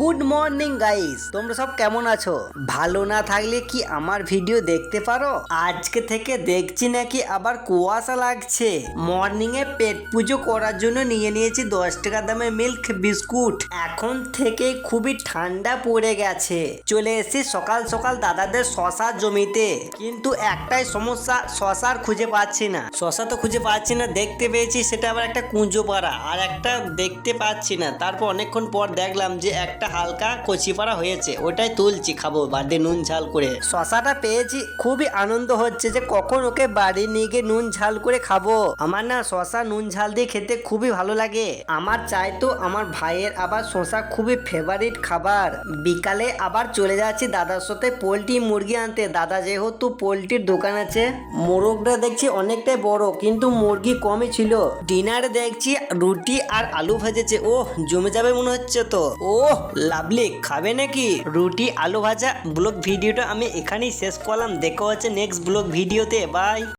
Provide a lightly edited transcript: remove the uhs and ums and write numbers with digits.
Good morning guys, তোমরা সব কেমন আছো? ভালো না থাকলে কি আমার ভিডিও দেখতে পারো? আজকে থেকে দেখছি নাকি আবার কুয়াশা লাগছে। মর্নিং এ পেট পুজো করার জন্য নিয়ে নিয়েছি 10 টাকা দামের মিল্ক বিস্কুট। এখন থেকে খুবই ঠান্ডা পড়ে গেছে। চলে এসেছি সকাল সকাল দাদাদের শশার জমিতে, কিন্তু একটাই সমস্যা, শশার খুঁজে পাচ্ছি না। শশা তো খুঁজে পাচ্ছি না, দেখতে পেয়েছি সেটা আবার একটা কুঁজো পাড়া, আর একটা দেখতে পাচ্ছি না। তারপর অনেকক্ষণ পর দেখলাম যে একটা হালকা কচি পাড়া হয়েছে, ওটাই তুলছি, খাবো বাড়ি নুন ঝাল করে। শশাটা পেয়েছি, খুবই আনন্দ হচ্ছে যে কখন ওকে বাড়ি নিয়ে গিয়ে নুন ঝাল করে খাবো। আমার না শশা নুন ঝাল দিয়ে খেতে খুবই ভালো লাগে। আমার চাই তো আমার ভাইয়ের আবার শশা খুবই ফেভারিট খাবার। বিকালে আবার চলে যাচ্ছি দাদার সাথে পোলট্রি মুরগি আনতে। দাদা যেহেতু পোলট্রির দোকান আছে, মোরগটা দেখছি অনেকটাই বড়, কিন্তু মুরগি কমই ছিল। ডিনারে দেখছি রুটি আর আলু ভেজেছে, ওহ জমে যাবে মনে হচ্ছে তো। ওহ লাভলি, খাবে নাকি রুটি আলু ভাজা? ব্লগ ভিডিওটা আমি এখানেই শেষ করলাম, দেখা হচ্ছে নেক্সট ব্লগ ভিডিওতে, বাই।